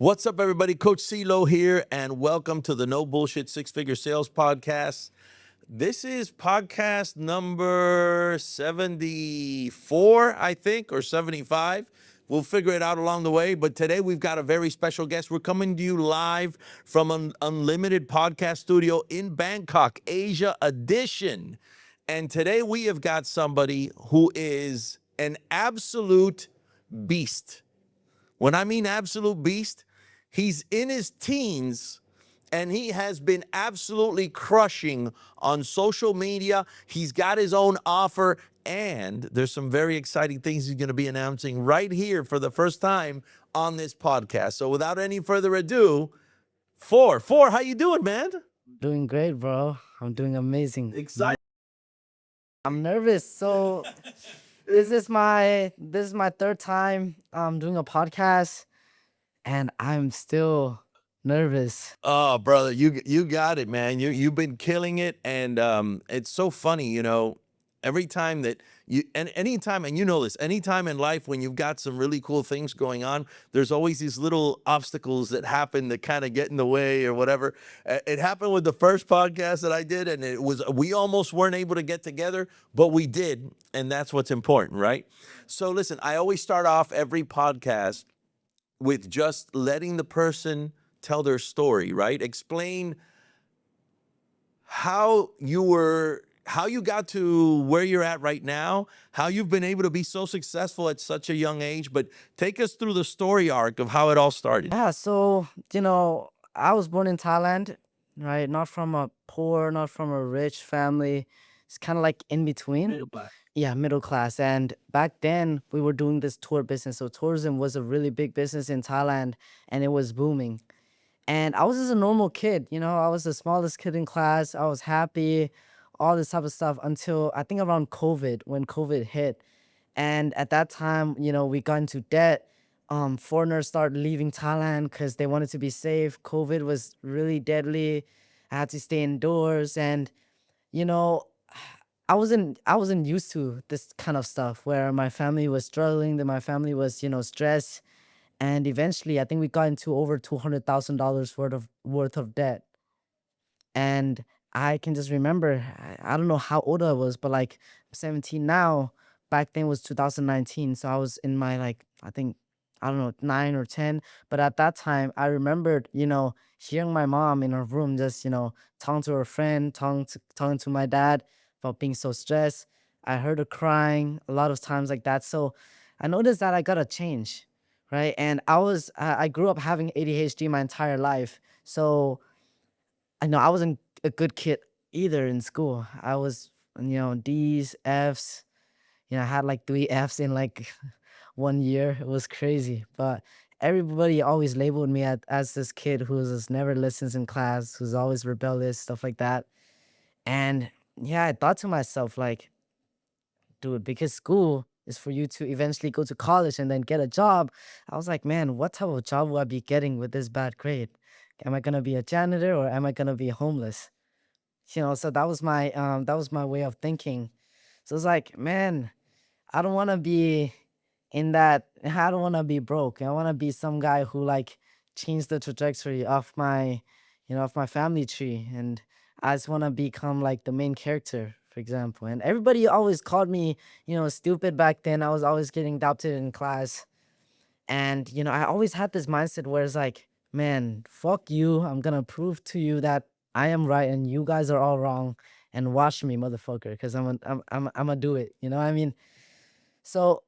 What's up, everybody? Coach CeeLo here, and welcome to the No Bullshit Six Figure Sales Podcast. This is podcast number 74, I think, or 75. We'll figure it out along the way. But today we've got a very special guest. We're coming to you live from an Unlimited Podcast Studio in Bangkok, Asia edition. And today we have got somebody who is an absolute beast. When I mean absolute beast, he's in his teens and he has been absolutely crushing on social media. He's got his own offer, and there's some very exciting things he's going to be announcing right here for the first time on this podcast. So without any further ado, Four, how you doing, man? Doing great, bro. I'm doing amazing. Excited. I'm nervous. So this is my third time doing a podcast, and I'm still nervous. Oh, brother, you got it, man. You've been killing it, and it's so funny, every time that anytime, and you know this, anytime in life when you've got some really cool things going on, there's always these little obstacles that happen that kind of get in the way or whatever. It happened with the first podcast that I did, and we almost weren't able to get together, but we did, and that's what's important, right? So listen, I always start off every podcast with just letting the person tell their story, right? Explain how you got to where you're at right now, how you've been able to be so successful at such a young age, but take us through the story arc of how it all started. Yeah, so I was born in Thailand, right? Not from a poor, not from a rich family. It's kind of like in between. Middle class. Yeah, middle class. And back then we were doing this tour business. So tourism was a really big business in Thailand, and it was booming. And I was just a normal kid, I was the smallest kid in class. I was happy, all this type of stuff until I think around COVID, when COVID hit. And at that time, we got into debt. Foreigners started leaving Thailand because they wanted to be safe. COVID was really deadly. I had to stay indoors, and you know, I wasn't used to this kind of stuff where my family was struggling, that my family was, stressed. And eventually I think we got into over $200,000 worth of debt. And I can just remember, I don't know how old I was, but like 17 now. Back then was 2019. So I was in my I think, I don't know, 9 or 10. But at that time, I remembered, hearing my mom in her room just, talking to her friend, talking to my dad about being so stressed. I heard her crying a lot of times like that. So I noticed that I got to change, right? And I grew up having ADHD my entire life. So I know I wasn't a good kid either in school. I was, D's, F's. I had like 3 F's in like 1 year. It was crazy. But everybody always labeled me as this kid who just never listens in class, who's always rebellious, stuff like that. And yeah, I thought to myself, like, dude, because school is for you to eventually go to college and then get a job. I was like, man, what type of job will I be getting with this bad grade? Am I gonna be a janitor or am I gonna be homeless? So that was my way of thinking. So it's like, man, I don't wanna be in that. I don't wanna be broke. I wanna be some guy who like changed the trajectory of my family tree, and I just wanna become like the main character, for example. And everybody always called me, stupid back then. I was always getting doubted in class. And, I always had this mindset where it's like, man, fuck you. I'm gonna prove to you that I am right and you guys are all wrong. And watch me, motherfucker, because I'm gonna do it. You know what I mean? So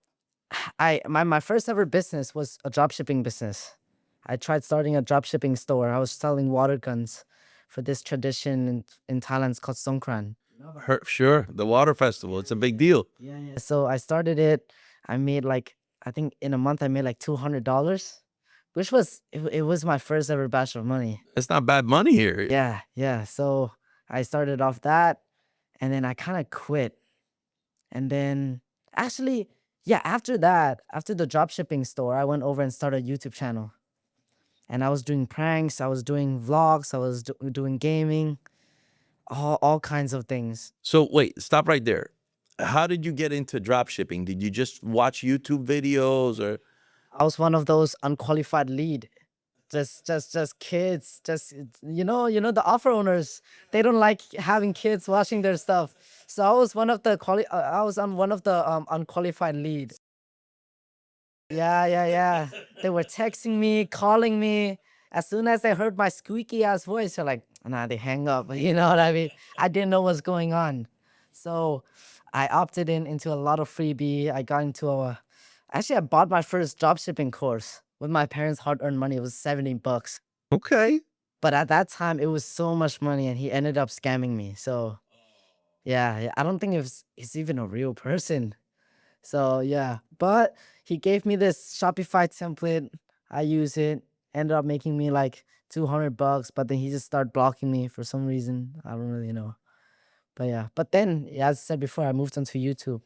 my first ever business was a dropshipping business. I tried starting a dropshipping store. I was selling water guns for this tradition in Thailand. It's called Songkran. Sure, the water festival. It's a big deal. Yeah. So I started it. I made I think in a month I made like $200, which was my first ever batch of money. It's not bad money here. Yeah. So I started off that, and then I kind of quit. And then actually, yeah, after that, after the dropshipping store, I went over and started a YouTube channel. And I was doing pranks, I was doing vlogs, I was doing gaming, all kinds of things. So wait, stop right there. How did you get into drop shipping? Did you just watch YouTube videos or? I was one of those unqualified lead. just kids, just the offer owners, they don't like having kids watching their stuff. So I was one of the I was on one of the unqualified lead. Yeah. They were texting me, calling me. As soon as they heard my squeaky ass voice, they're like, nah, they hang up. You know what I mean? I didn't know what's going on. So I opted into a lot of freebie. I got into actually, I bought my first dropshipping course with my parents' hard-earned money. It was $70. Okay. But at that time, it was so much money, and he ended up scamming me. So yeah, I don't think it's even a real person. So yeah, but he gave me this Shopify template. I use it. Ended up making me like $200, but then he just started blocking me for some reason. I don't really know. But yeah, but then as I said before, I moved onto YouTube,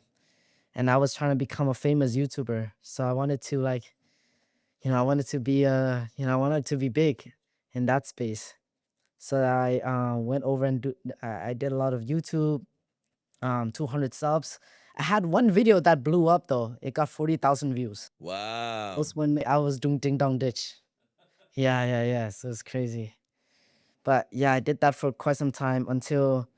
and I was trying to become a famous YouTuber. So I wanted to like, I wanted to be I wanted to be big in that space. So I went over and I did a lot of YouTube, 200 subs. I had one video that blew up though. It got 40,000 views. That Wow. was when I was doing Ding Dong Ditch. Yeah. So it's crazy. But yeah, I did that for quite some time until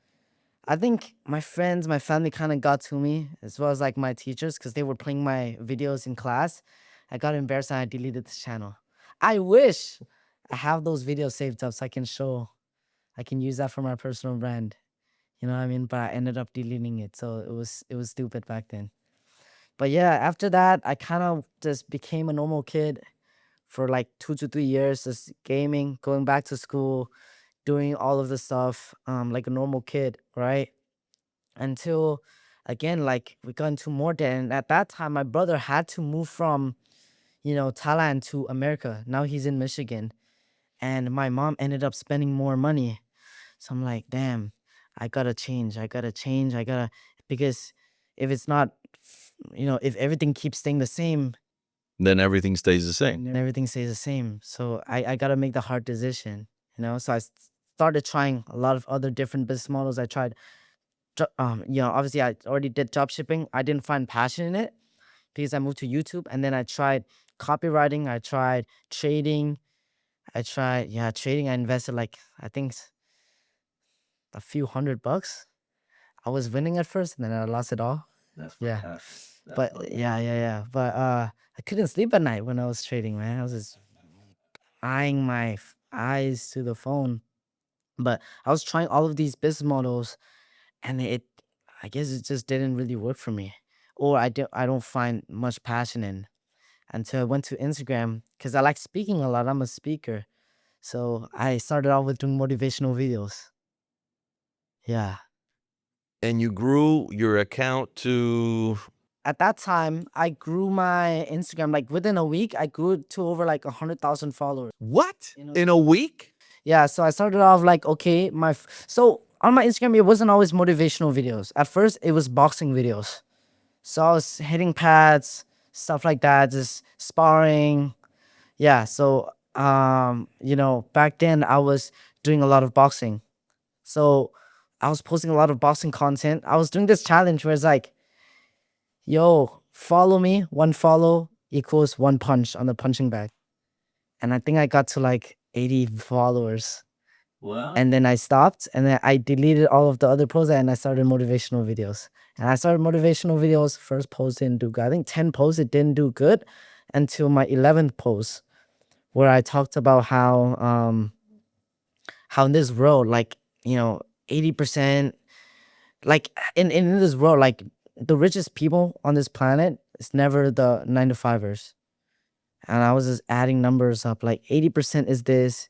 I think my friends, my family kind of got to me, as well as like my teachers, because they were playing my videos in class. I got embarrassed and I deleted the channel. I wish I have those videos saved up so I can use that for my personal brand. You know what I mean? But I ended up deleting it. So it was stupid back then. But yeah, after that, I kind of just became a normal kid for like 2 to 3 years, just gaming, going back to school, doing all of the stuff, like a normal kid, right? Until again, like we got into more debt. And at that time, my brother had to move from, Thailand to America. Now he's in Michigan. And my mom ended up spending more money. So I'm like, damn, I gotta change. Because if it's not, if everything keeps staying the same, Then everything stays the same. and everything stays the same. So I gotta make the hard decision, So I started trying a lot of other different business models. I tried, obviously I already did job shipping. I didn't find passion in it because I moved to YouTube, and then I tried copywriting. I tried trading. Trading. I invested like I think a few $100. I was winning at first, and then I lost it all. Yeah. But yeah. But I couldn't sleep at night when I was trading, man. I was just eyeing my eyes to the phone. But I was trying all of these business models, and I guess it just didn't really work for me, or I don't find much passion in until I went to Instagram because I like speaking a lot. I'm a speaker, so I started off with doing motivational videos. Yeah. And you grew your account to At that time, I grew my Instagram like within a week. I grew it to over like 100,000 followers. what? You know? In a week? Yeah, so I started off like, okay, so on my Instagram, it wasn't always motivational videos. At first, it was boxing videos. So I was hitting pads, stuff like that, just sparring. Yeah, so back then I was doing a lot of boxing. So I was posting a lot of boxing content. I was doing this challenge where it's like, yo, follow me, one follow equals one punch on the punching bag. And I think I got to like 80 followers. And then I stopped, and then I deleted all of the other posts, and I started motivational videos. And I started motivational videos. First post didn't do good. I think 10 posts it didn't do good until my 11th post, where I talked about how in this world, like, 80%, like in this world, like the richest people on this planet is never the 9 to 5ers. And I was just adding numbers up, like 80% is this,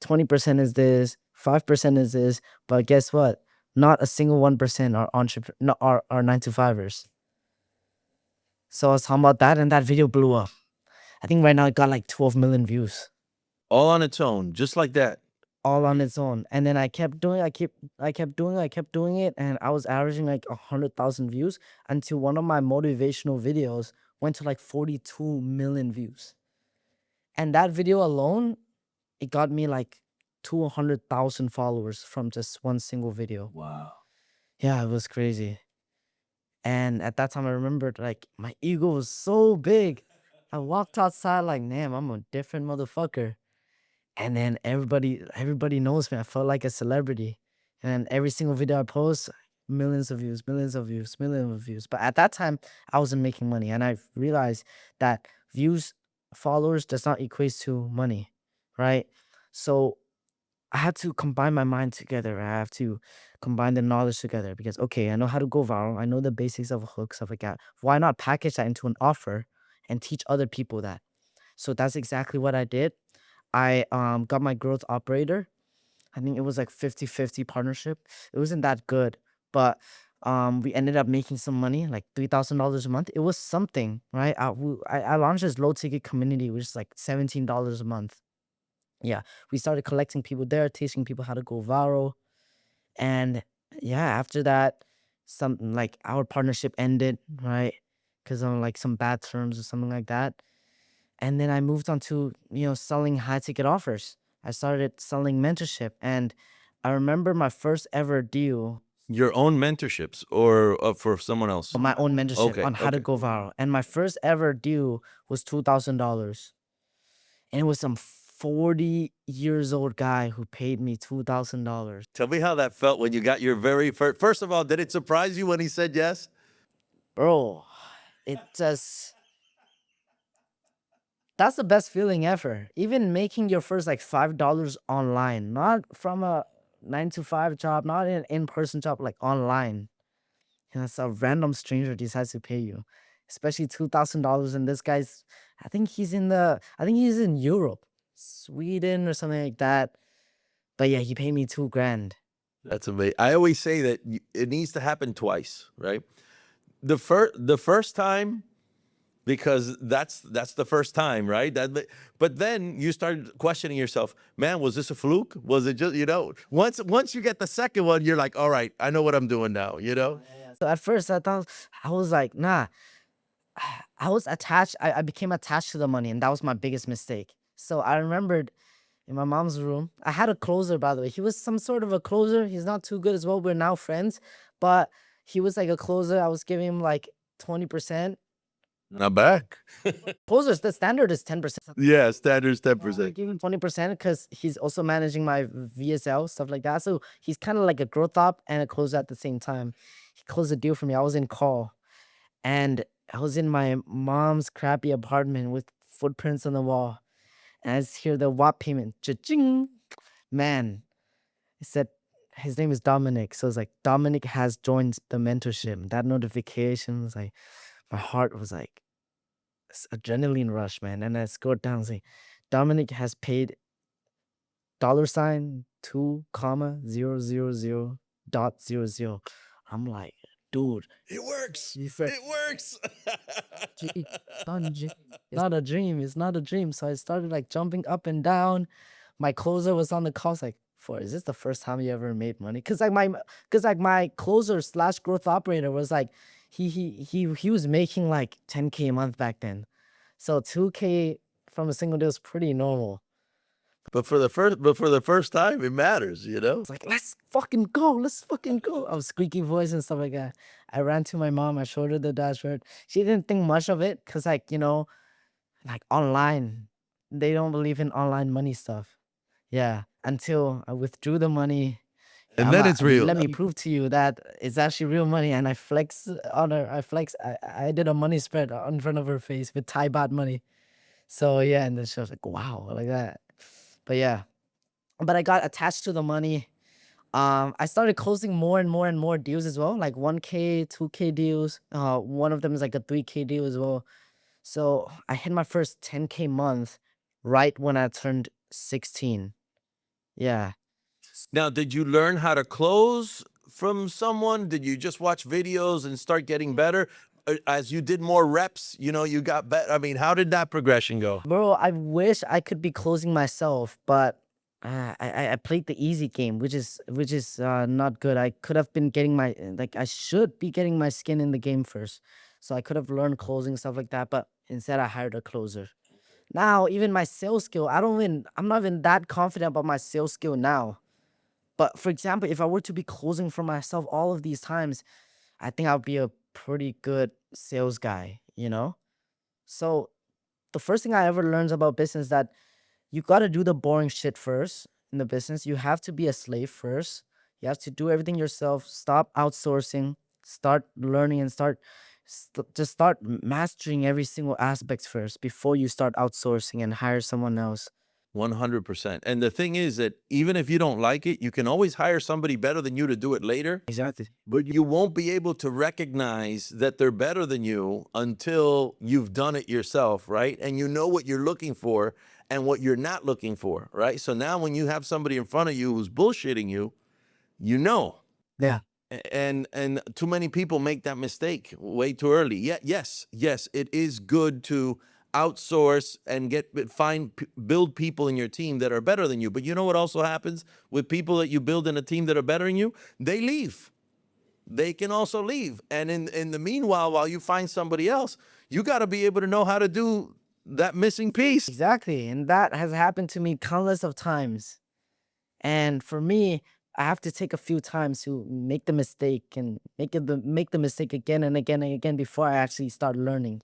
20% is this, 5% is this. But guess what? Not a single 1% are are 9 to 5ers. So I was talking about that, and that video blew up. I think right now it got like 12 million views, All on its own, just like that. all on its own. And then I kept doing, I kept doing it, and I was averaging like 100,000 views until one of my motivational videos went to like 42 million views. And that video alone, it got me like 200,000 followers from just one single video. Wow. Yeah, it was crazy. And at that time, I remembered like my ego was so big. I walked outside like, damn, I'm a different motherfucker. And then everybody knows me. I felt like a celebrity. And then every single video I post, millions of views, millions of views, millions of views. But at that time, I wasn't making money. And I realized that views, followers does not equate to money, right? So I had to combine my mind together. I have to combine the knowledge together because, okay, I know how to go viral. I know the basics of a hook, stuff like that. Why not package that into an offer and teach other people that? So that's exactly what I did. I got my growth operator. I think it was like 50-50 partnership. It wasn't that good, but we ended up making some money, like $3,000 a month. It was something, right? I launched this low ticket community, which is like $17 a month. Yeah, we started collecting people there, teaching people how to go viral. And yeah, after that, something like our partnership ended, right? Because of like some bad terms or something like that. And then I moved on to, selling high ticket offers. I started selling mentorship. And I remember my first ever deal, Your own mentorships or for someone else? my own mentorship Okay, on how to okay. go viral. And my first ever deal was $2,000. And it was some 40 years old guy who paid me $2,000. Tell me how that felt when you got your very first. First of all, did it surprise you when he said yes? Bro, it just that's the best feeling ever. Even making your first like $5 online, not from a 9 to 5 job, not an in-person job, like online. And it's a random stranger decides to pay you, especially $2,000. And this guy's, I think he's in Europe, Sweden or something like that. But yeah, he paid me 2 grand. That's amazing. I always say that it needs to happen twice, right? The first time, because that's the first time, right? But then you start questioning yourself, man, was this a fluke? Was it just, once you get the second one, you're like, all right, I know what I'm doing now, you know? So at first I was like, nah, I was attached. I became attached to the money, and that was my biggest mistake. So I remembered in my mom's room, I had a closer, by the way. He was some sort of a closer. He's not too good as well. We're now friends, but he was like a closer. I was giving him like 20%. Not back. Closers, the standard is 10%. Yeah, standards I 10%. gave him 20% because he's also managing my VSL, stuff like that. So he's kind of like a growth op and a closer at the same time. He closed a deal for me. I was in call. And I was in my mom's crappy apartment with footprints on the wall. And I just hear the WAP payment. Cha-ching. Man, it said his name is Dominic. So it's like Dominic has joined the mentorship. That notification was like, my heart was like adrenaline rush, man. And I scrolled down and say, Dominic has paid $2,000,000.00. I'm like, dude, It works. you feel It works. not a dream. It's not a dream. So I started like jumping up and down. My closer was on the call. I was like, "For is this the first time you ever made money?" Because my closer slash growth operator was like, he was making like 10K a month back then. So 2K from a single deal is pretty normal. But for the first time, it matters, you know? It's like, let's fucking go. Let's fucking go. I was squeaky voice and stuff like that. I ran to my mom. I showed her the dashboard. She didn't think much of it because, like, like online, they don't believe in online money stuff. Yeah. Until I withdrew the money. And then it's real. Let me prove to you that it's actually real money. And I flex on her. I did a money spread in front of her face with Thai baht money. So yeah. And then she was like, wow, like that. But yeah. But I got attached to the money. I started closing more and more and more deals as well, like 1K, 2K deals. One of them is like a 3K deal as well. So I hit my first 10K month right when I turned 16. Yeah. Now, did you learn how to close from someone? Did you just watch videos and start getting better? As you did more reps, you got better. I mean, how did that progression go? Bro, I wish I could be closing myself, but I played the easy game, which is not good. I could have been getting I should be getting my skin in the game first, so I could have learned closing stuff like that. But instead, I hired a closer. Now, even my sales skill, I'm not even that confident about my sales skill now. But for example, if I were to be closing for myself all of these times, I think I'll be a pretty good sales guy. So the first thing I ever learned about business that you got to do the boring shit first in the business. You have to be a slave first. You have to do everything yourself. Stop outsourcing. Start learning and just start mastering every single aspect first before you start outsourcing and hire someone else. 100%. And the thing is that even if you don't like it, you can always hire somebody better than you to do it later. Exactly. But you won't be able to recognize that they're better than you until you've done it yourself, right? And you know what you're looking for and what you're not looking for, right? So now when you have somebody in front of you who's bullshitting you, you know. Yeah. And too many people make that mistake way too early. Yeah, yes, it is good to outsource and build people in your team that are better than you. But you know what also happens with people that you build in a team that are better than you? They leave. They can also leave. And in the meanwhile, while you find somebody else, you got to be able to know how to do that missing piece. Exactly. And that has happened to me countless of times. And for me, I have to take a few times to make the mistake and make the mistake again and again and again before I actually start learning.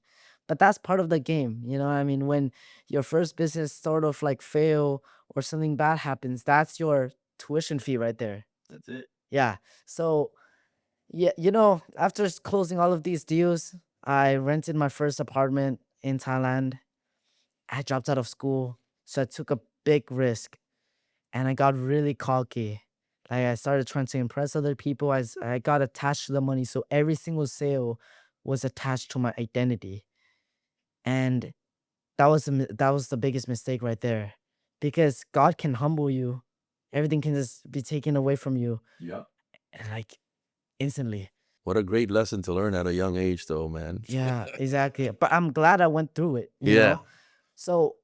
But that's part of the game, you know what I mean? When your first business sort of like fail or something bad happens, that's your tuition fee right there. That's it. Yeah. So yeah, you know, after closing all of these deals, I rented my first apartment in Thailand. I dropped out of school, so I took a big risk and I got really cocky. Like I started trying to impress other people. I got attached to the money, so every single sale was attached to my identity, and that was the biggest mistake right there, because God can humble you, everything can just be taken away from you, Yeah. and like instantly. What a great lesson to learn at a young age, though, man. Yeah, exactly. But I'm glad I went through it. You Yeah. know, so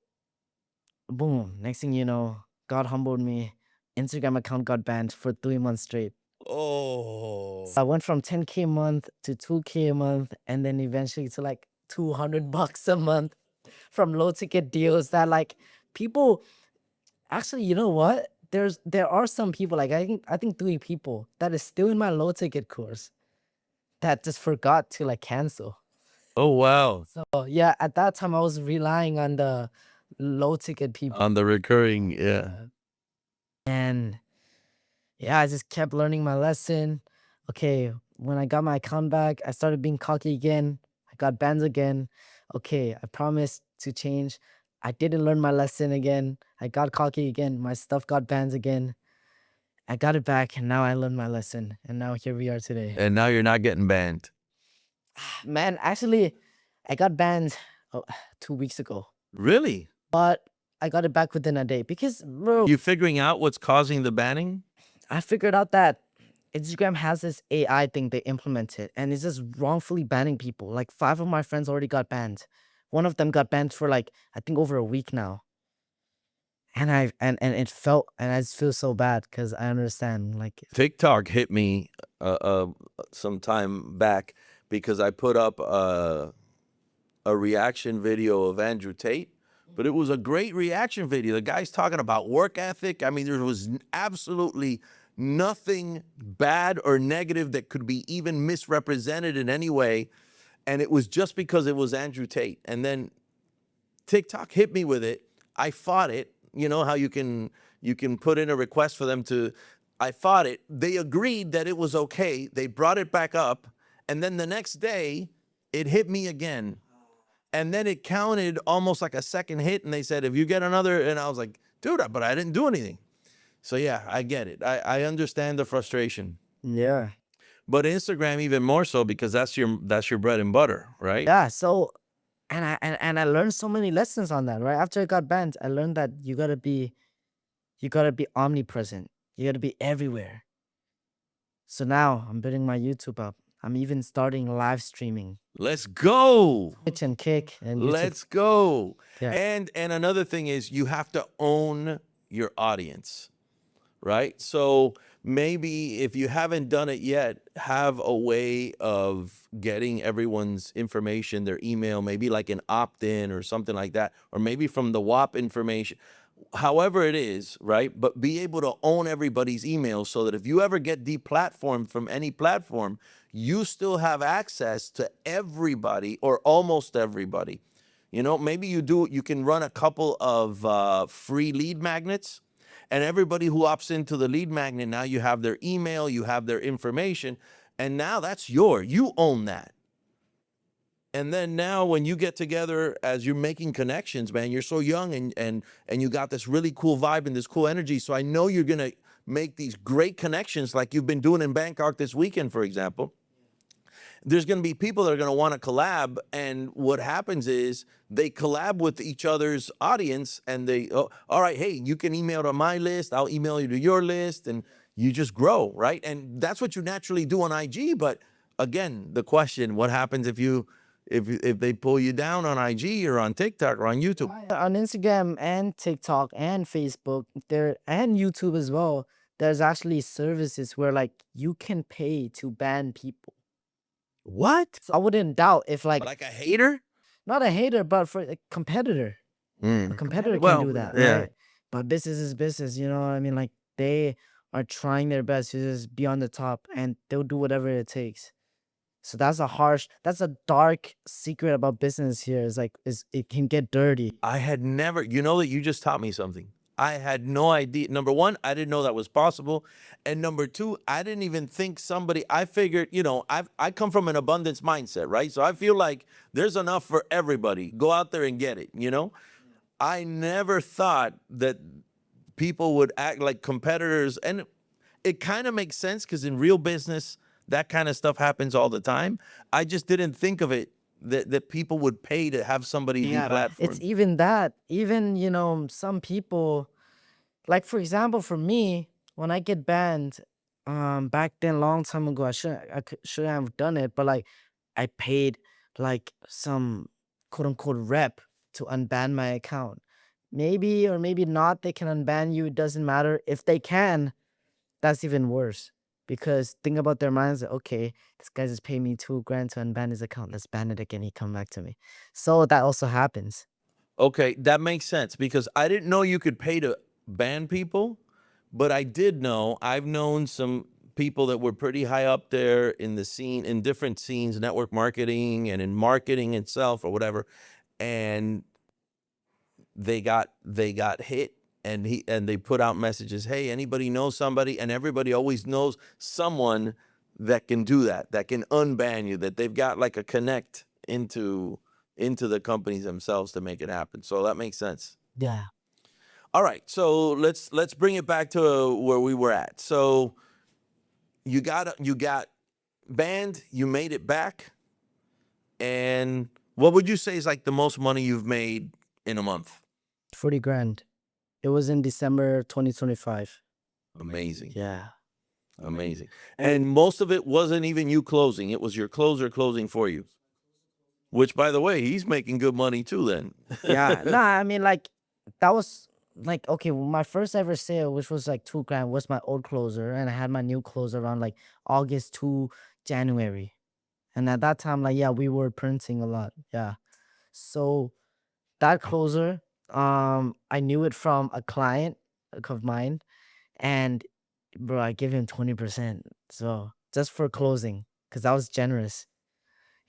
boom. Next thing you know, God humbled me. Instagram account got banned for 3 months straight. Oh. I went from 10K a month to 2K a month, and then eventually to like $200 a month from low ticket deals that like people actually, you know what? There are some people, like I think 3 people that is still in my low ticket course that just forgot to like cancel. Oh, wow. So yeah, at that time I was relying on the low ticket people. On the recurring, yeah. And yeah, I just kept learning my lesson. Okay, when I got my account back, I started being cocky again. I got banned again. Okay, I promised to change. I didn't learn my lesson again. I got cocky again. My stuff got banned again. I got it back, and now I learned my lesson. And now here we are today. And now you're not getting banned. Man, actually, I got banned 2 weeks ago, Really? but I got it back within a day because, bro, You figuring out what's causing the banning? I figured out that Instagram has this AI thing they implemented, and it's just wrongfully banning people. Like 5 of my friends already got banned. One of them got banned for like I think over a week now. And I just feel so bad because I understand like TikTok hit me some time back because I put up a reaction video of Andrew Tate, but it was a great reaction video. The guy's talking about work ethic. I mean, there was absolutely nothing bad or negative that could be even misrepresented in any way. And it was just because it was Andrew Tate. And then TikTok hit me with it. I fought it. You know how you can put in a request for them to, I fought it. They agreed that it was okay. They brought it back up. And then the next day, it hit me again. And then it counted almost like a second hit. And they said, if you get another, and I was like, dude, but I didn't do anything. So yeah, I get it. I understand the frustration. yeah. But Instagram even more so because that's your bread and butter, right? Yeah, so and I learned so many lessons on that, right? After I got banned, I learned that you gotta be omnipresent. You gotta be everywhere. So now I'm building my YouTube up. I'm even starting live streaming. Let's go. Twitch and Kick and YouTube. Let's go. Yeah. And another thing is you have to own your audience, right? So maybe if you haven't done it yet, have a way of getting everyone's information, their email, maybe like an opt-in or something like that, or maybe from the WAP information, however it is, right? But be able to own everybody's email so that if you ever get deplatformed from any platform, you still have access to everybody or almost everybody. You know, maybe you can run a couple of free lead magnets, and everybody who opts into the lead magnet, now you have their email, you have their information, and now that's you own that. And then now when you get together as you're making connections, man, you're so young and you got this really cool vibe and this cool energy. So I know you're gonna make these great connections like you've been doing in Bangkok this weekend, for example. There's going to be people that are going to want to collab, and what happens is they collab with each other's audience, and they, oh, all right, hey, you can email to my list, I'll email you to your list, and you just grow, right? And that's what you naturally do on IG. But again, the question: what happens if they pull you down on IG or on TikTok or on YouTube? On Instagram and TikTok and Facebook there and YouTube as well, there's actually services where like you can pay to ban people. What? So I wouldn't doubt if like Like a hater? not a hater, but for a competitor. A competitor can Well, do that, yeah. right? But business is business, you know what I mean? Like they are trying their best to just be on the top and they'll do whatever it takes. So that's that's a dark secret about business here. Is like it can get dirty. I had never, you know, that you just taught me something. I had no idea. Number one, I didn't know that was possible. And number two, I didn't even think I figured, you know, I come from an abundance mindset, right? So I feel like there's enough for everybody. Go out there and get it, you know? I never thought that people would act like competitors. And it kind of makes sense because in real business, that kind of stuff happens all the time. I just didn't think of it that people would pay to have somebody Yeah, deplatform. it's even that. Even, you know, some people, like for example, for me, when I get banned, back then, long time ago, shouldn't have done it, but like I paid like some quote unquote rep to unban my account. Maybe or maybe not, they can unban you. It doesn't matter. If they can, that's even worse. Because think about their minds, like, okay, this guy just paid me 2 grand to unban his account. Let's ban it again. He come back to me. So that also happens. Okay, that makes sense because I didn't know you could pay to ban people, but I did know I've known some people that were pretty high up there in the scene, in different scenes, network marketing and in marketing itself or whatever, and they got hit, and they put out messages, hey, anybody know somebody? And everybody always knows someone that can do that can unban you, that they've got like a connect into the companies themselves to make it happen. So that makes sense. Yeah. All right, so let's bring it back to where we were at. So you got banned, you made it back, and what would you say is like the most money you've made in a month? 40 grand. It was in December 2025. Amazing. Yeah. Amazing. And most of it wasn't even you closing. It was your closer closing for you. Which, by the way, he's making good money too then. Yeah. Nah, I mean, like, that was like, okay, well, my first ever sale, which was like 2 grand, was my old closer. And I had my new closer around like August to January. And at that time, like, yeah, we were printing a lot. Yeah. So that closer, I knew it from a client of mine. And bro, I give him 20%. So just for closing, because I was generous,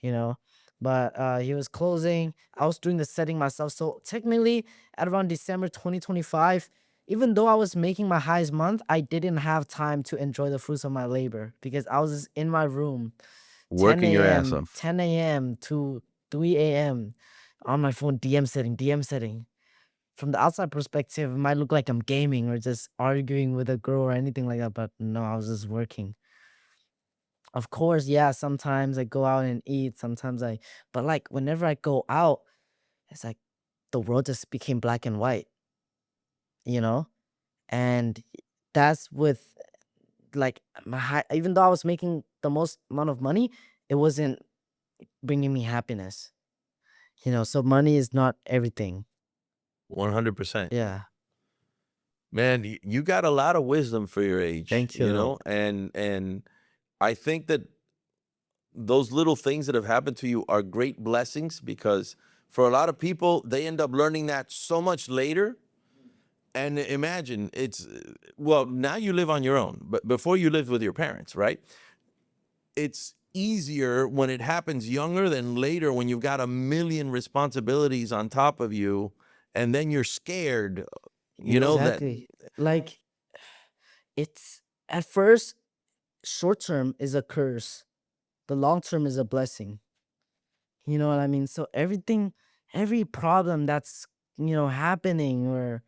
you know. But he was closing. I was doing the setting myself. So technically, at around December 2025, even though I was making my highest month, I didn't have time to enjoy the fruits of my labor because I was just in my room, Working your ass off. 10 a.m. to 3 a.m. on my phone, DM setting. From the outside perspective, it might look like I'm gaming or just arguing with a girl or anything like that, but no, I was just working. Of course, yeah, sometimes I go out and eat, but like whenever I go out, it's like the world just became black and white, you know? And that's with like even though I was making the most amount of money, it wasn't bringing me happiness, you know? So money is not everything. 100%. Yeah. Man, you got a lot of wisdom for your age. Thank you. You know, and I think that those little things that have happened to you are great blessings because for a lot of people, they end up learning that so much later. And imagine well, now you live on your own, but before you lived with your parents, right? easier when it happens younger than later when you've got a million responsibilities on top of you, and then you're scared, you know, that Exactly. Like it's at first short term is a curse. The long term is a blessing. You know what I mean? So everything, every problem that's, happening, or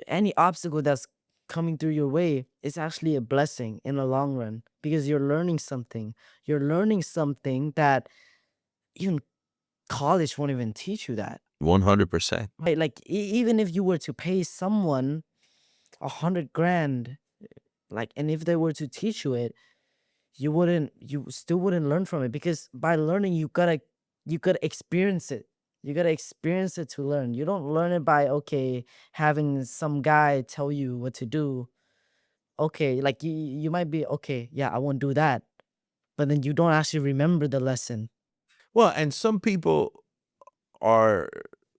any obstacle that's coming through your way is actually a blessing in the long run, because you're learning something. You're learning something that even college won't even teach you that. 100%. Right? Like even if you were to pay someone 100 grand, like, and if they were to teach you it, you still wouldn't learn from it, because by learning you gotta experience it. You gotta experience it to learn. You don't learn it by, okay, having some guy tell you what to do. Okay, like you might be, okay, yeah, I won't do that, but then you don't actually remember the lesson. Well, and are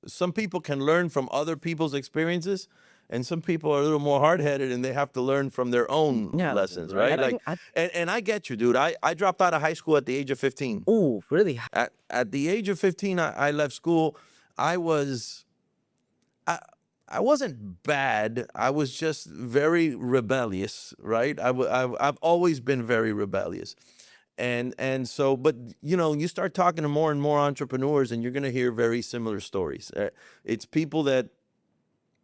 some people can learn from other people's experiences, and some people are a little more hard-headed and they have to learn from their own Yeah, lessons, right. right? I Like, think I and I get you, dude. I dropped out of high school at the age of 15. Oh, really? At the age of 15, I left school. I was I I wasn't bad. I was just very rebellious, right? I've always been very rebellious. And so, but you start talking to more and more entrepreneurs, and you're going to hear very similar stories. It's people that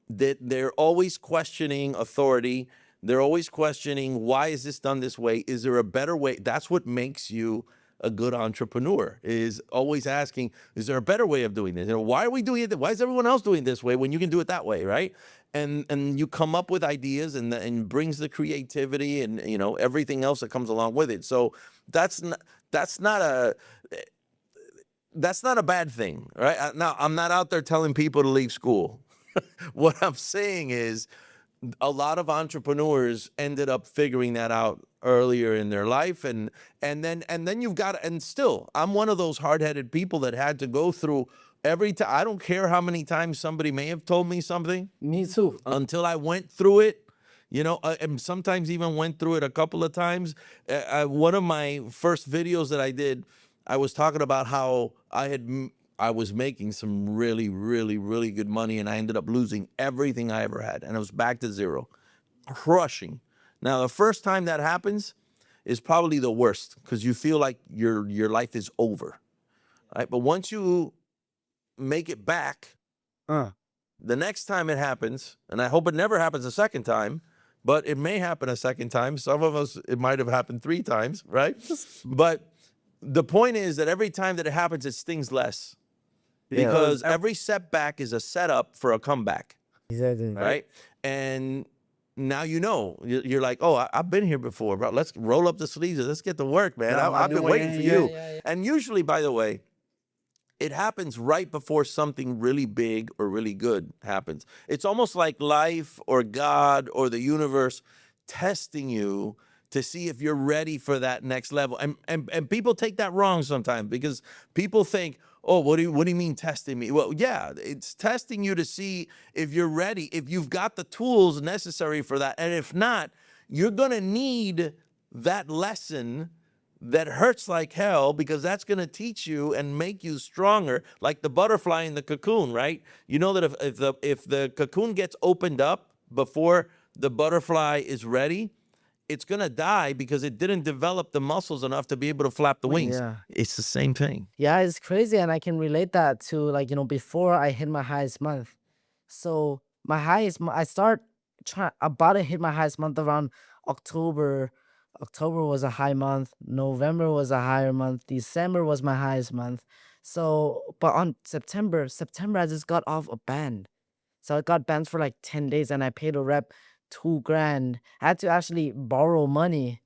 they're always questioning authority. They're always questioning, why is this done this way? Is there a better way? That's what makes you a good entrepreneur, is always asking, is there a better way of doing this? Why are we doing it? Why is everyone else doing it this way when you can do it that way, right? And you come up with ideas, and brings the creativity, and everything else that comes along with it. So that's not that's not a that's not a bad thing, right? Now, I'm not out there telling people to leave school. What I'm saying is, a lot of entrepreneurs ended up figuring that out earlier in their life, and then you've got, and still, I'm one of those hard-headed people that had to go through every time. I don't care how many times somebody may have told me something, Me too. until I went through it. And sometimes even went through it a couple of times. One of my first videos that I did, I was talking about how I was making some really, really, really good money, and I ended up losing everything I ever had, and I was back to zero, crushing. Now, the first time that happens is probably the worst, because you feel like your life is over, right? But once you make it back, Uh, the next time it happens, and I hope it never happens a second time, but it may happen a second time. Some of us, it might have happened 3 times, right? But the point is that every time that it happens, it stings less, yeah, because every setback is a setup for a comeback, exactly. right? And now you're like, oh, I've been here before, bro. Let's roll up the sleeves. Let's get to work, man. I've been waiting for you. And usually, by the way, it happens right before something really big or really good happens. It's almost like life or God or the universe testing you to see if you're ready for that next level. And people take that wrong sometimes, because people think, oh, what do you mean testing me? Well, yeah, it's testing you to see if you're ready, if you've got the tools necessary for that. And if not, you're going to need that lesson that hurts like hell, because that's going to teach you and make you stronger, like the butterfly in the cocoon, right? You know that if the cocoon gets opened up before the butterfly is ready, it's going to die, because it didn't develop the muscles enough to be able to flap the wings. Yeah. It's the same thing. Yeah, it's crazy, and I can relate that to, like, before I hit my highest month. So my I start trying about to hit my highest month around October. October was a high month. November was a higher month. December was my highest month. So, but on September I just got off a ban. So I got banned for like 10 days, and I paid a rep 2 grand. I had to actually borrow money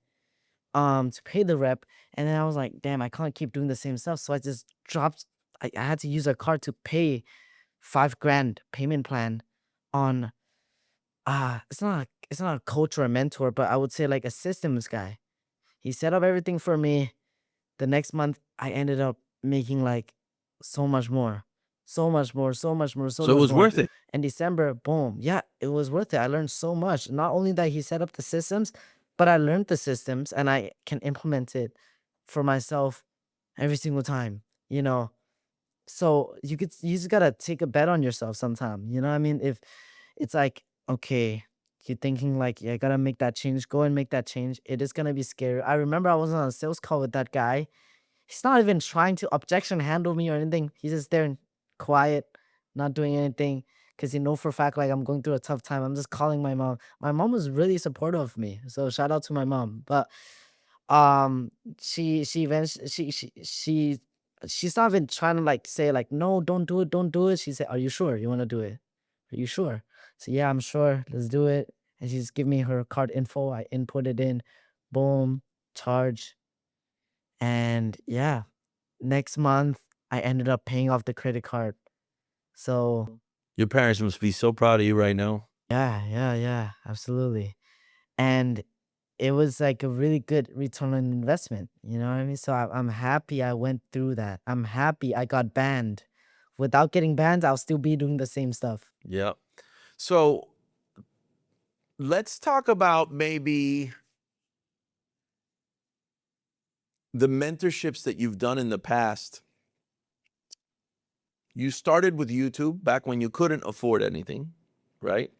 to pay the rep, and then I was like, damn, I can't keep doing the same stuff. So I just dropped. I had to use a card to pay 5 grand payment plan on it's not a coach or a mentor, but I would say like a systems guy. He set up everything for me. The next month I ended up making like so much more. So much more, so much more, so So it much was more. worth it. In December, boom. Yeah, it was worth it. I learned so much. Not only that he set up the systems, but I learned the systems and I can implement it for myself every single time, you know. So you just gotta take a bet on yourself sometime. You know what I mean? If it's like, okay, you're thinking like, yeah, I gotta make that change, go and make that change. It is gonna be scary. I remember I was on a sales call with that guy. He's not even trying to objection handle me or anything. He's just there and quiet, not doing anything. Cause he know for a fact like I'm going through a tough time. I'm just calling my mom. My mom was really supportive of me. So shout out to my mom. But um she eventually she's not even trying to like say like, no, don't do it. She said, are you sure you want to do it? Are you sure? So yeah, I'm sure, let's do it. And she's give me her card info. I input it in, boom, charge. And yeah, next month I ended up paying off the credit card. So Your parents must be so proud of you right now. yeah, absolutely. And it was like a really good return on investment. You know what I mean? So I'm happy I went through that. I'm happy I got banned. Without getting banned, I'll still be doing the same stuff. Yeah. So let's talk about maybe the mentorships that you've done in the past. You started with YouTube back when you couldn't afford anything, right?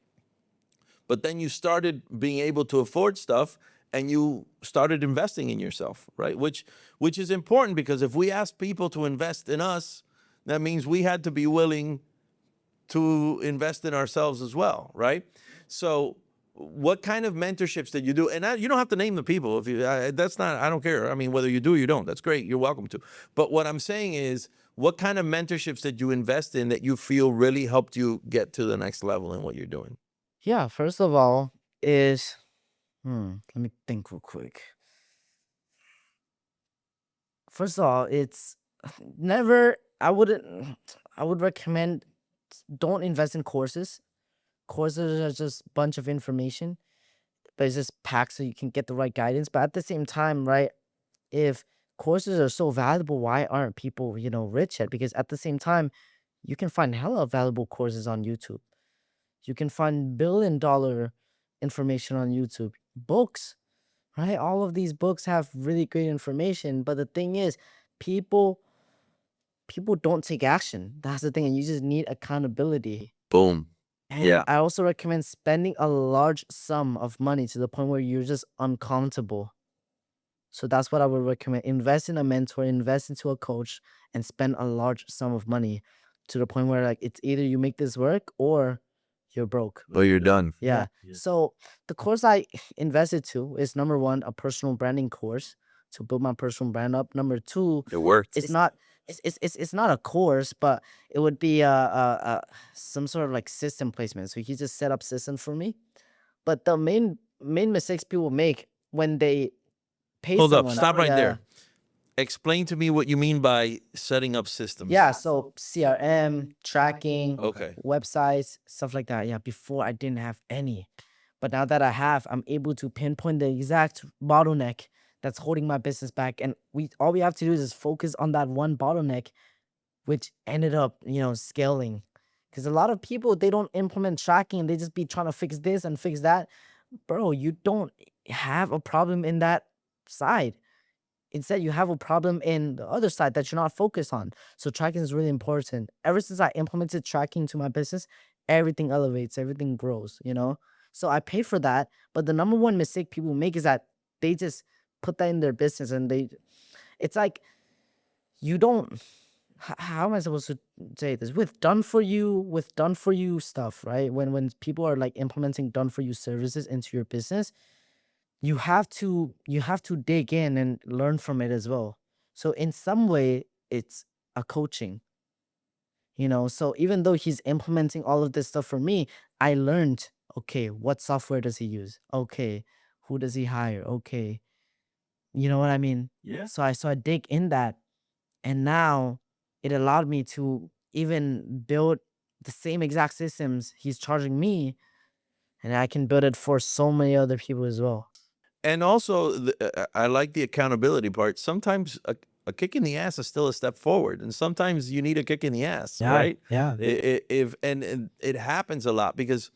But then you started being able to afford stuff and you started investing in yourself, right? Which is important, because if we ask people to invest in us, that means we had to be willing to invest in ourselves as well, right? So what kind of mentorships did you do? And you don't have to name the people if you, that's not, I don't care. I mean, whether you do or you don't, that's great. You're welcome to. But what I'm saying is, what kind of mentorships did you invest in that you feel really helped you get to the next level in what you're doing? Yeah, first of all, is let me think real quick. First of all, it's never I wouldn't I would recommend don't invest in courses. Courses are just bunch of information, but it's just packed so you can get the right guidance. But at the same time, right, if courses are so valuable, why aren't people, rich yet? Because at the same time, you can find hella valuable courses on YouTube. You can find $1 billion information on YouTube. Books, right? All of these books have really great information. But the thing is, people people don't take action. That's the thing. And you just need accountability. Boom. And Yeah. I also recommend spending a large sum of money to the point where you're just uncomfortable. So that's what I would recommend. Invest in a mentor, invest into a coach, and spend a large sum of money to the point where like it's either you make this work or you're broke. Well, you're done. Yeah. So the course I invested to is number one, a personal branding course to build my personal brand up. Number two, It worked. it's not a course, but it would be some sort of like system placement. So he just set up systems for me. But the main mistakes people make when they pay Hold up. someone. Stop right Yeah. there. Explain to me what you mean by setting up systems. Yeah, so CRM, tracking, Okay. websites, stuff like that. Yeah, before I didn't have any. But now that I have, I'm able to pinpoint the exact bottleneck that's holding my business back. And all we have to do is just focus on that one bottleneck, which ended up, scaling. Because a lot of people, they don't implement tracking. They just be trying to fix this and fix that. Bro, you don't have a problem in that side. Instead, you have a problem in the other side that you're not focused on. So tracking is really important. Ever since I implemented tracking to my business, everything elevates, everything grows. So I pay for that. But the number one mistake people make is that they just put that in their business and it's like you don't, how am I supposed to say this? With done for you stuff, right? When people are like implementing done for you services into your business, you have to dig in and learn from it as well. So in some way, it's a coaching. So even though he's implementing all of this stuff for me, I learned, okay, what software does he use? Okay, who does he hire? Okay, you know what I mean? Yeah. So I dig in that, and now it allowed me to even build the same exact systems he's charging me, and I can build it for so many other people as well. And also, I like the accountability part. Sometimes a kick in the ass is still a step forward, and sometimes you need a kick in the ass, right? Yeah. If and it happens a lot, because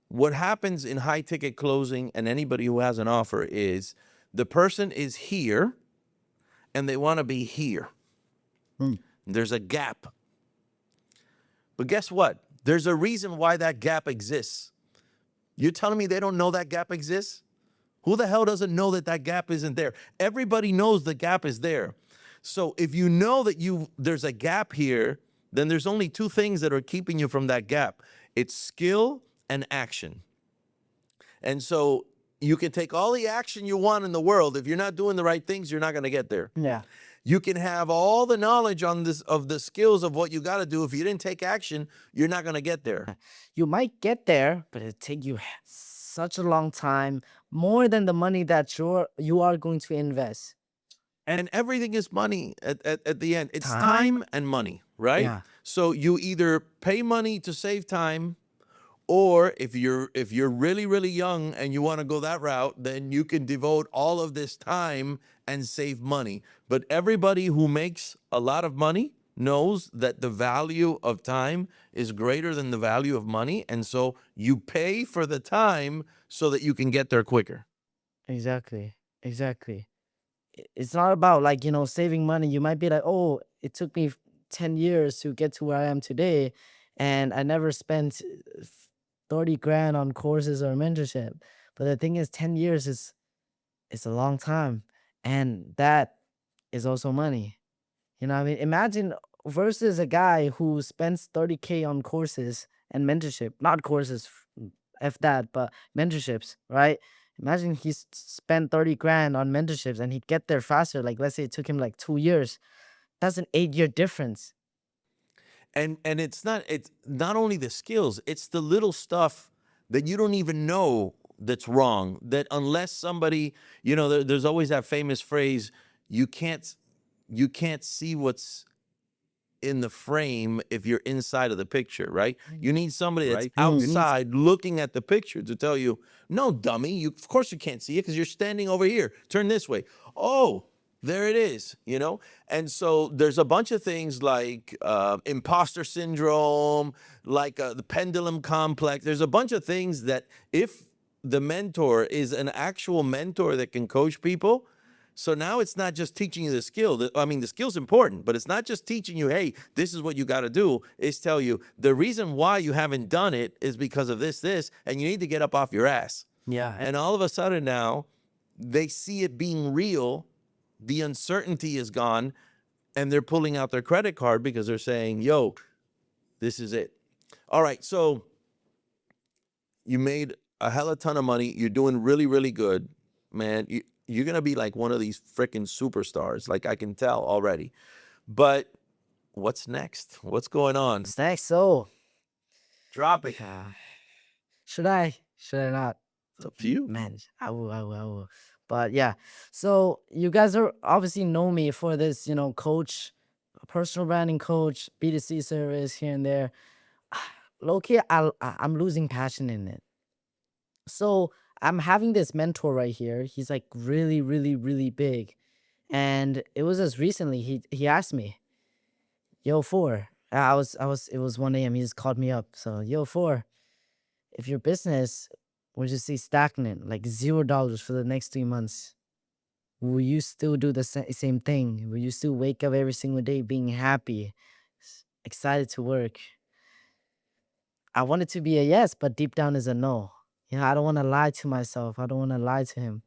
what happens in high ticket closing and anybody who has an offer is the person is here and they want to be here. There's a gap. But guess what? There's a reason why that gap exists. You're telling me they don't know that gap exists? Who the hell doesn't know that that gap isn't there? Everybody knows the gap is there. So if you know that there's a gap here, then there's only two things that are keeping you from that gap. It's skill and action. And so you can take all the action you want in the world. If you're not doing the right things, you're not going to get there. Yeah. You can have all the knowledge on this of the skills of what you got to do. If you didn't take action, you're not going to get there. You might get there, but it'll take you such a long time, more than the money that you are going to invest. And everything is money at the end. It's Time. time and money, right? Yeah. So you either pay money to save time, or if you're really, really young and you want to go that route, then you can devote all of this time and save money. But everybody who makes a lot of money knows that the value of time is greater than the value of money. And so you pay for the time so that you can get there quicker. Exactly. Exactly. It's not about like, saving money. You might be like, oh, it took me 10 years to get to where I am today, and I never spent 30 grand on courses or mentorship. But the thing is, 10 years is a long time. And that is also money. You know what I mean? Imagine versus a guy who spends 30K on courses and mentorship, not courses, F that, but mentorships, right? Imagine he spent 30 grand on mentorships and he'd get there faster. Like, let's say it took him like 2 years. That's an 8-year difference. And it's not only the skills, it's the little stuff that you don't even know that's wrong. That unless somebody, there's always that famous phrase, you can't see what's in the frame if you're inside of the picture, right? You need somebody that's outside looking at the picture to tell you, no, dummy, of course you can't see it because you're standing over here. Turn this way. Oh, there it is, And so there's a bunch of things like imposter syndrome, like the pendulum complex. There's a bunch of things that if the mentor is an actual mentor that can coach people, so now it's not just teaching you the skill. The skill's important, but it's not just teaching you, hey, this is what you got to do. It's tell you the reason why you haven't done it is because of this, and you need to get up off your ass. Yeah. And all of a sudden now they see it being real. The uncertainty is gone, and they're pulling out their credit card because they're saying, yo, this is it. All right, so you made a hella ton of money. You're doing really, really good, man. You're going to be like one of these freaking superstars. Like, I can tell already. But what's next? What's going on? What's next? So, Drop it. should I not? It's up to you. Man, I will. But yeah, so you guys are obviously know me for this, coach, personal branding coach, B2C service here and there. Low-key, I'm losing passion in it. So I'm having this mentor right here. He's like really, really, really big. And it was just recently, he asked me, yo, Four. It was 1 a.m. He just called me up. So, yo, Four, if your business would just say stagnant, like $0 for the next 3 months, will you still do the same thing? Will you still wake up every single day being happy, excited to work? I want it to be a yes, but deep down is a no. I don't want to lie to myself. I don't want to lie to him.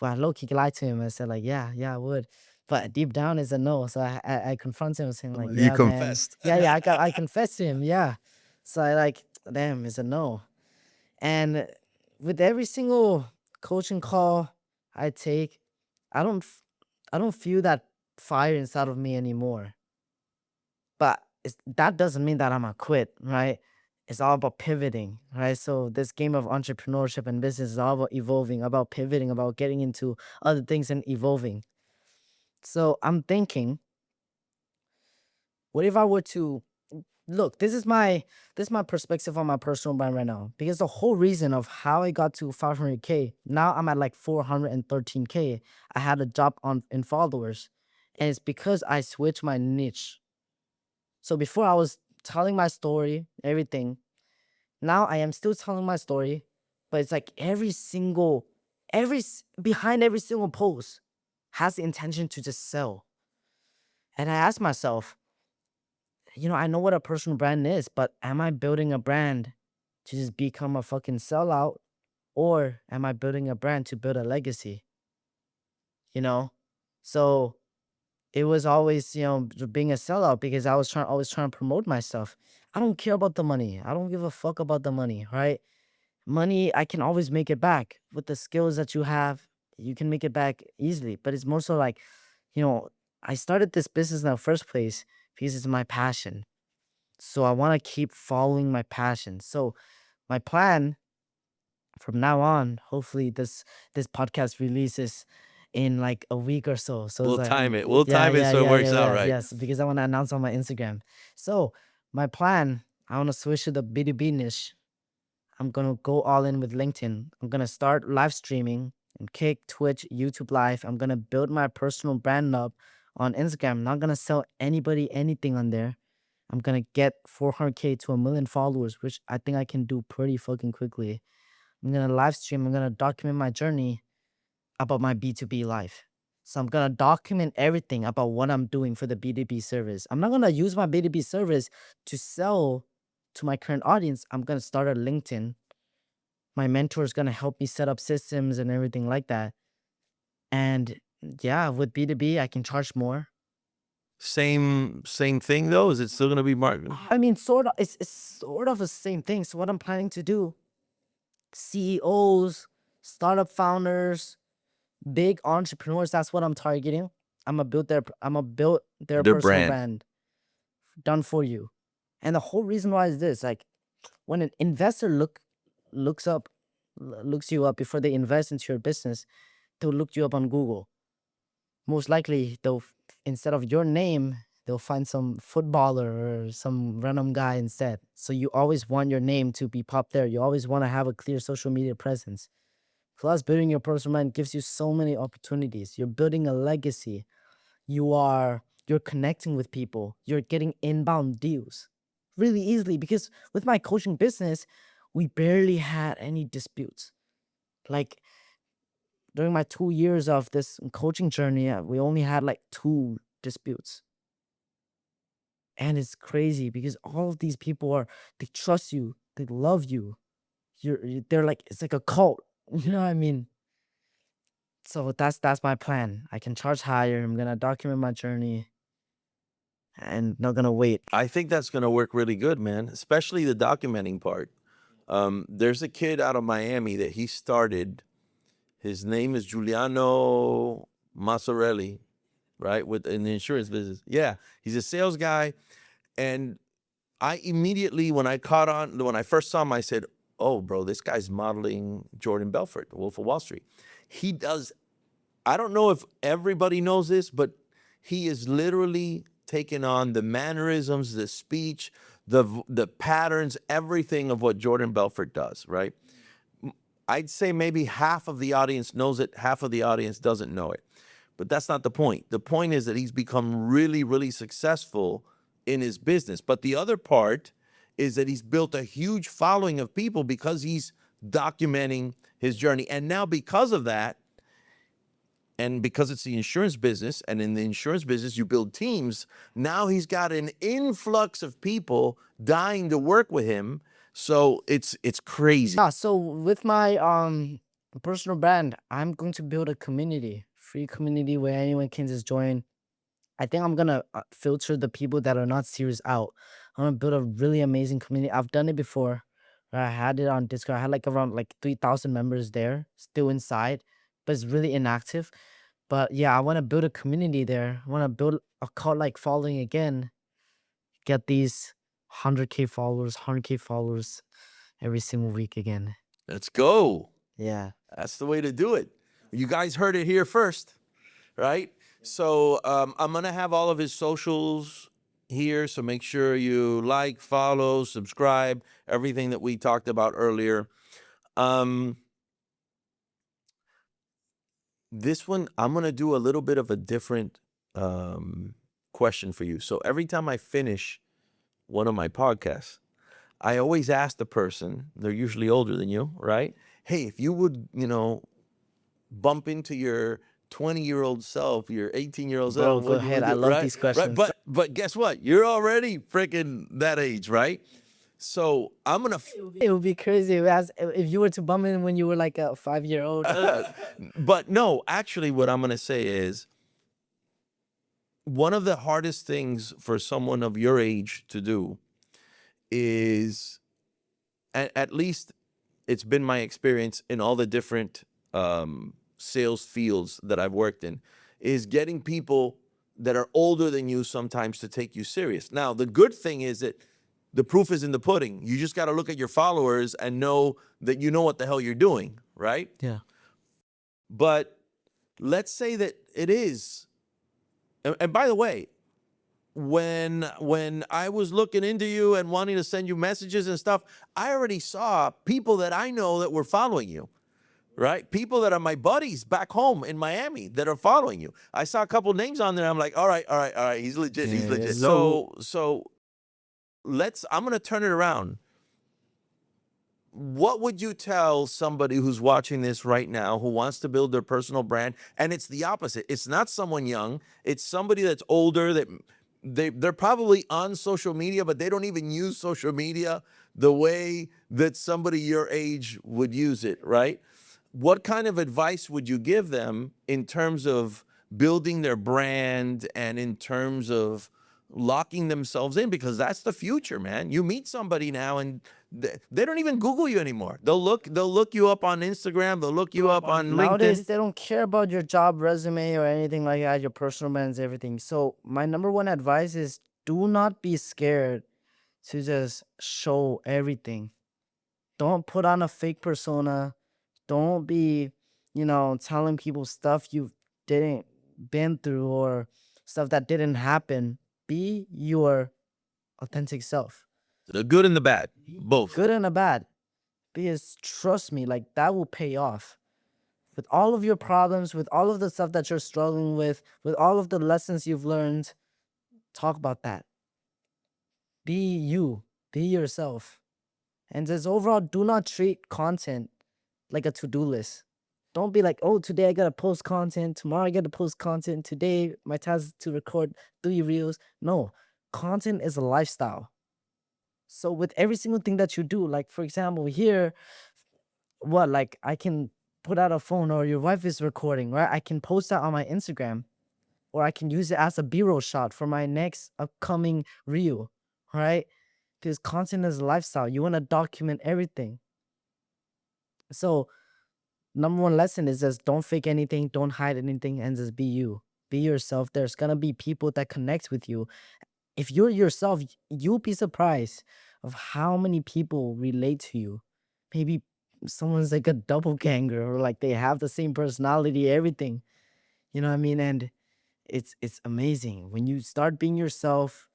Well, I low-key lied to him. I said like, yeah, I would. But deep down is a no. So I confronted him saying like, yeah, You confessed. Man. Yeah, I confessed to him, yeah. So I like, damn, it's a no. And with every single coaching call I take, I don't feel that fire inside of me anymore. But that doesn't mean that I'm gonna quit, right? It's all about pivoting, right? So this game of entrepreneurship and business is all about evolving, about pivoting, about getting into other things and evolving. So I'm thinking, what if I were to look, this is my perspective on my personal brand right now. Because the whole reason of how I got to 500K, now I'm at like 413K. I had a drop in followers. And it's because I switched my niche. So before I was telling my story, everything. Now I am still telling my story, but it's like behind every single post has the intention to just sell. And I asked myself, I know what a personal brand is, but am I building a brand to just become a fucking sellout? Or am I building a brand to build a legacy? You know? So it was always, being a sellout because I was always trying to promote myself. I don't care about the money. I don't give a fuck about the money, right? Money, I can always make it back with the skills that you have. You can make it back easily, but it's more so like, you know, I started this business in the first place because it's my passion. So I want to keep following my passion. So my plan from now on, hopefully this podcast releases in like a week or so. So it's We'll like, time it. We'll yeah, time it yeah, so it yeah, works yeah, out yeah, right. yes, because I want to announce on my Instagram. So my plan, I want to switch to the B2B niche. I'm gonna go all in with LinkedIn. I'm gonna start live streaming and Kick, Twitch, YouTube Live. I'm gonna build my personal brand up on Instagram. I'm not gonna sell anybody anything on there. I'm gonna get 400K to 1 million followers, which I think I can do pretty fucking quickly. I'm gonna live stream. I'm gonna document my journey about my B2B life. So I'm gonna document everything about what I'm doing for the B2B service. I'm not gonna use my B2B service to sell to my current audience. I'm gonna start a LinkedIn. My mentor is gonna help me set up systems and everything like that. And yeah, with B2B, I can charge more. Same thing though. Is it still gonna be marketing? I mean, sort of, it's sort of the same thing. So what I'm planning to do, CEOs, startup founders, big entrepreneurs, that's what I'm targeting. I'm gonna build their Their personal brand. brand done for you. And the whole reason why is this, like when an investor looks up looks you up before they invest into your business, they'll look you up on Google. Most likely instead of your name, they'll find some footballer or some random guy instead. So you always want your name to be pop there. You always want to have a clear social media presence. Plus, building your personal brand gives you so many opportunities. You're building a legacy. You're connecting with people. You're getting inbound deals really easily because with my coaching business, we barely had any disputes. Like during my 2 years of this coaching journey, we only had like 2 disputes. And it's crazy because all of these people they trust you, they love you. They're like, it's like a cult. You know what I mean? So that's my plan. I can charge higher. I'm gonna document my journey and not gonna wait. I think that's gonna work really good, man. Especially the documenting part. There's a kid out of Miami that he started. His name is Giuliano Massarelli, right? In the insurance business. Yeah, he's a sales guy, and I immediately when I first saw him, I said, "Oh, bro, this guy's modeling Jordan Belfort, the Wolf of Wall Street." He does. I don't know if everybody knows this, but he is literally taking on the mannerisms, the speech, the patterns, everything of what Jordan Belfort does, right? I'd say maybe half of the audience knows it, half of the audience doesn't know it. But that's not the point. The point is that he's become really, really successful in his business. But the other part is that he's built a huge following of people because he's documenting his journey. And now because of that, and because it's the insurance business, and in the insurance business, you build teams, now he's got an influx of people dying to work with him. So it's crazy. Yeah, so with my personal brand, I'm going to build a community, free community where anyone can just join. I think I'm gonna filter the people that are not serious out. I'm gonna build a really amazing community. I've done it before. I had it on Discord. I had like around like 3,000 members there, still inside, but it's really inactive. But yeah, I want to build a community there. I want to build a cult like following again. Get these 100K followers, 100K followers every single week again. Let's go. Yeah. That's the way to do it. You guys heard it here first, right? So I'm gonna have all of his socials here. So make sure you like, follow, subscribe, everything that we talked about earlier. This one, I'm gonna do a little bit of a different question for you. So every time I finish one of my podcasts, I always ask the person, they're usually older than you, right? Hey, if you would, bump into your 20-year-old self, your 18-year-old Bro, self, go what you ahead. would I do, love right? these Right. questions. But guess what? You're already freaking that age, right? So I'm gonna It would be crazy if you were to bum in when you were like a 5-year-old. but no, actually what I'm gonna say is one of the hardest things for someone of your age to do is, at least it's been my experience in all the different sales fields that I've worked in, is getting people that are older than you sometimes to take you serious. Now, the good thing is that the proof is in the pudding. You just got to look at your followers and know that you know what the hell you're doing, right? Yeah. But let's say that it is. And by the way, when I was looking into you and wanting to send you messages and stuff, I already saw people that I know that were following you, right? People that are my buddies back home in Miami that are following you. I saw a couple names on there. I'm like, all right, all right, all right. He's legit. He's Yeah, yeah. legit. So I'm gonna turn it around. What would you tell somebody who's watching this right now who wants to build their personal brand? And it's the opposite. It's not someone young. It's somebody that's older that they're probably on social media, but they don't even use social media the way that somebody your age would use it, right? What kind of advice would you give them in terms of building their brand and in terms of locking themselves in? Because that's the future, man. You meet somebody now and they don't even Google you anymore. They'll look you up on Instagram, they'll look you up on Nowadays, LinkedIn. they don't care about your job resume or anything like that, your personal brands, everything. So my number one advice is do not be scared to just show everything. Don't put on a fake persona. Don't be, telling people stuff you didn't been through or stuff that didn't happen. Be your authentic self. The good and the bad, both. Good and a bad. Because trust me, like that will pay off. With all of your problems, with all of the stuff that you're struggling with all of the lessons you've learned, talk about that. Be you, be yourself. And just overall, do not treat content like a to-do list. Don't be like, oh, today I gotta post content, tomorrow I gotta post content, today my task is to record 3 reels. No, content is a lifestyle. So with every single thing that you do, like for example, here, like I can put out a phone or your wife is recording, right? I can post that on my Instagram or I can use it as a B-roll shot for my next upcoming reel, right? Because content is a lifestyle. You want to document everything. So number one lesson is just don't fake anything, don't hide anything, and just be you. Be yourself. There's gonna be people that connect with you. If you're yourself, you'll be surprised of how many people relate to you. Maybe someone's like a doppelganger or like they have the same personality, everything. You know what I mean? And it's amazing. When you start being yourself,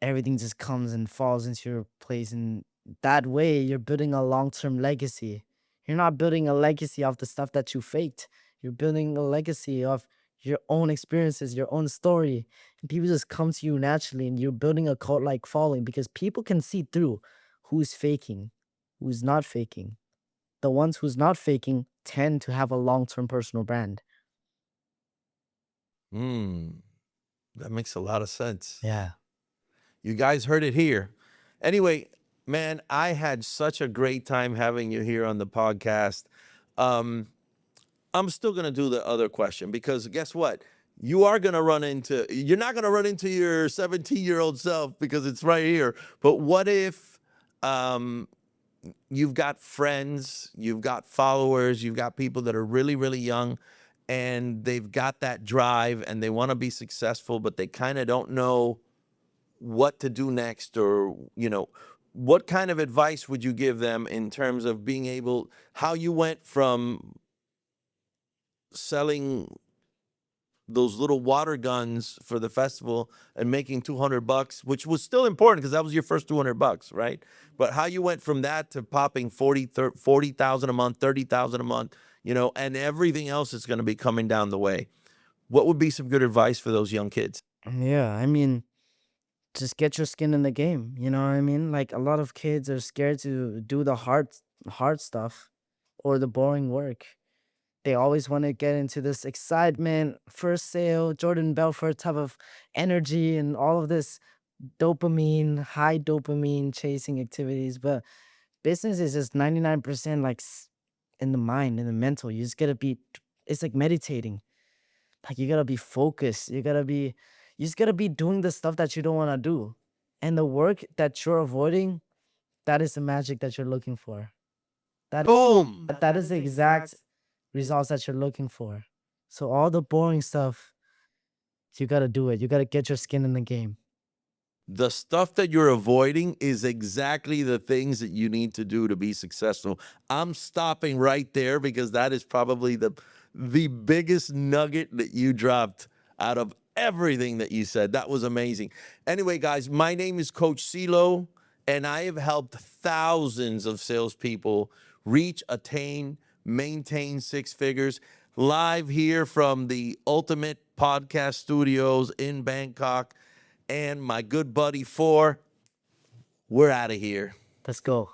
everything just comes and falls into your place. And that way, you're building a long term legacy. You're not building a legacy of the stuff that you faked. You're building a legacy of your own experiences, your own story. And people just come to you naturally, and you're building a cult like following because people can see through who's faking, who's not faking. The ones who's not faking tend to have a long term personal brand. That makes a lot of sense. Yeah. You guys heard it here. Anyway, man, I had such a great time having you here on the podcast. Um, I'm still going to do the other question because guess what? You're not going to run into your 17-year-old self because it's right here. But what if you've got friends, you've got followers, you've got people that are really, really young and they've got that drive and they want to be successful, but they kind of don't know what to do next, or what kind of advice would you give them in terms of how you went from selling those little water guns for the festival and making $200, which was still important because that was your first $200, right? But how you went from that to popping 40,000 a month, 30,000 a month, and everything else is going to be coming down the way. What would be some good advice for those young kids? Yeah. I mean, just get your skin in the game. You know what I mean? Like a lot of kids are scared to do the hard stuff or the boring work. They always want to get into this excitement, first sale, Jordan Belfort type of energy, and all of this dopamine, high dopamine chasing activities. But business is just 99% like in the mind, in the mental. You just gotta be, it's like meditating. Like you gotta be focused. You just gotta be doing the stuff that you don't wanna do. And the work that you're avoiding, that is the magic that you're looking for. Boom. That is the exact results that you're looking for. So all the boring stuff, you gotta do it. You gotta get your skin in the game. The stuff that you're avoiding is exactly the things that you need to do to be successful. I'm stopping right there because that is probably the biggest nugget that you dropped out of everything that you said. That was amazing. Anyway, guys, my name is Coach CeeLo, and I have helped thousands of salespeople reach, attain, maintain six figures. Live here from the Ultimate Podcast Studios in Bangkok. And my good buddy, we're out of here. Let's go.